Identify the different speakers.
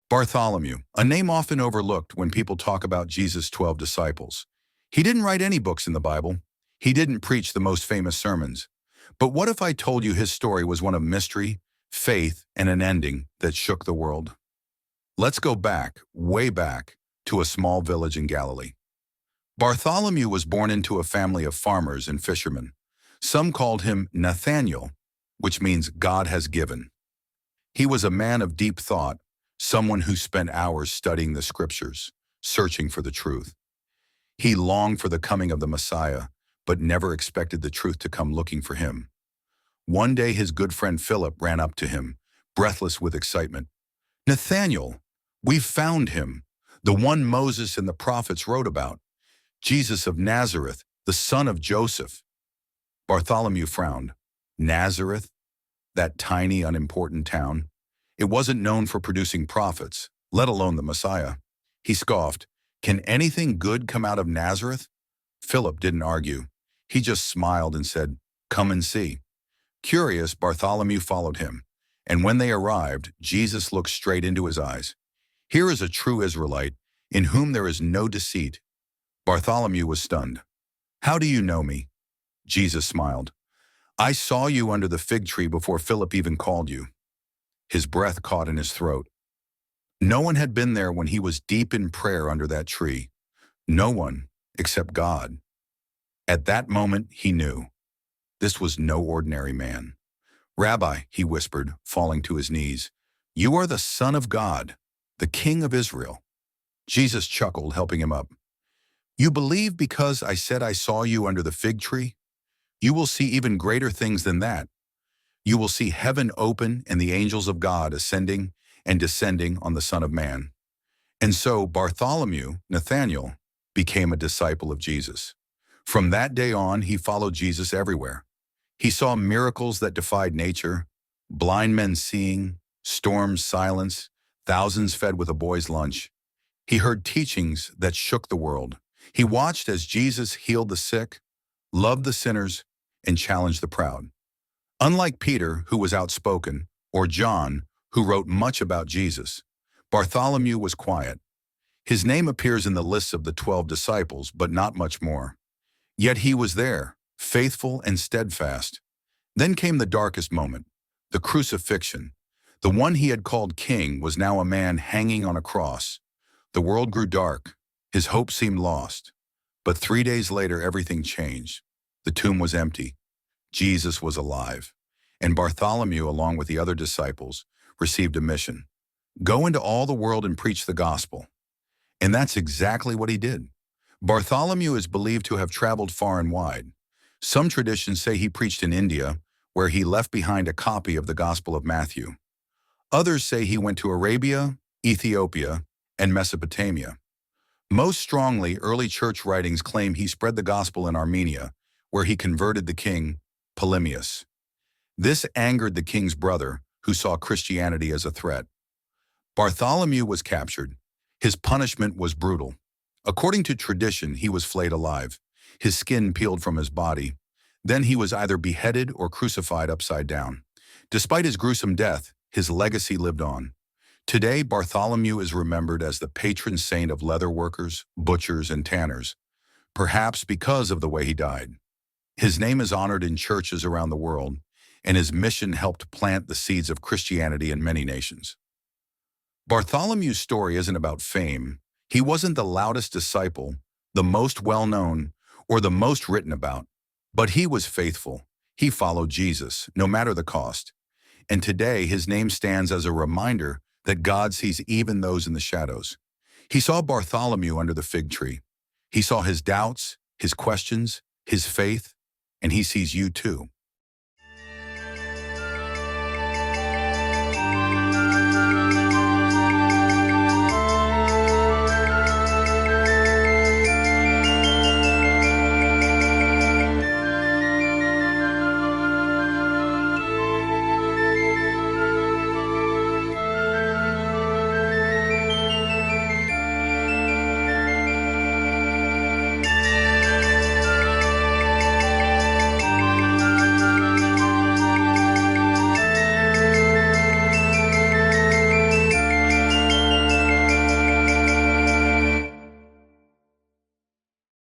Speaker 1: Bartholomew, a name often overlooked when people talk about Jesus' 12 disciples. He didn't write any books in the Bible. He didn't preach the most famous sermons. But what if I told you his story was one of mystery, faith, and an ending that shook the world? Let's go back, way back, to a small village in Galilee. Bartholomew was born into a family of farmers and fishermen. Some called him Nathanael, which means God has given. He was a man of deep thought, someone who spent hours studying the scriptures, searching for the truth. He longed for the coming of the Messiah, but never expected the truth to come looking for him. One day his good friend Philip ran up to him, breathless with excitement. "Nathanael, we've found him, the one Moses and the prophets wrote about, Jesus of Nazareth, the son of Joseph." Bartholomew frowned. Nazareth? That tiny, unimportant town? It wasn't known for producing prophets, let alone the Messiah. He scoffed. "Can anything good come out of Nazareth?" Philip didn't argue. He just smiled and said, "Come and see." Curious, Bartholomew followed him, and when they arrived, Jesus looked straight into his eyes. "Here is a true Israelite, in whom there is no deceit." Bartholomew was stunned. "How do you know me?" Jesus smiled. "I saw you under the fig tree before Philip even called you." His breath caught in his throat. No one had been there when he was deep in prayer under that tree. No one except God. At that moment, he knew. This was no ordinary man. "Rabbi," he whispered, falling to his knees, "you are the Son of God, the King of Israel." Jesus chuckled, helping him up. "You believe because I said I saw you under the fig tree? You will see even greater things than that. You will see heaven open and the angels of God ascending and descending on the Son of Man." And so Bartholomew, Nathanael, became a disciple of Jesus. From that day on, he followed Jesus everywhere. He saw miracles that defied nature, blind men seeing, storms silenced, thousands fed with a boy's lunch. He heard teachings that shook the world. He watched as Jesus healed the sick, loved the sinners, and challenged the proud. Unlike Peter, who was outspoken, or John, who wrote much about Jesus, Bartholomew was quiet. His name appears in the lists of the 12 disciples, but not much more. Yet he was there, faithful and steadfast. Then came the darkest moment, the crucifixion. The one he had called king was now a man hanging on a cross. The world grew dark. His hope seemed lost. But 3 days later, everything changed. The tomb was empty. Jesus was alive. And Bartholomew, along with the other disciples, received a mission. Go into all the world and preach the gospel. And that's exactly what he did. Bartholomew is believed to have traveled far and wide. Some traditions say he preached in India, where he left behind a copy of the Gospel of Matthew. Others say he went to Arabia, Ethiopia, and Mesopotamia. Most strongly, early church writings claim he spread the gospel in Armenia, where he converted the king, Ptolemyus. This angered the king's brother, who saw Christianity as a threat. Bartholomew was captured. His punishment was brutal. According to tradition, he was flayed alive, his skin peeled from his body. Then he was either beheaded or crucified upside down. Despite his gruesome death, his legacy lived on. Today, Bartholomew is remembered as the patron saint of leather workers, butchers, and tanners, perhaps because of the way he died. His name is honored in churches around the world, and his mission helped plant the seeds of Christianity in many nations. Bartholomew's story isn't about fame. He wasn't the loudest disciple, the most well-known, or the most written about. But he was faithful. He followed Jesus, no matter the cost. And today, his name stands as a reminder that God sees even those in the shadows. He saw Bartholomew under the fig tree. He saw his doubts, his questions, his faith, and he sees you too.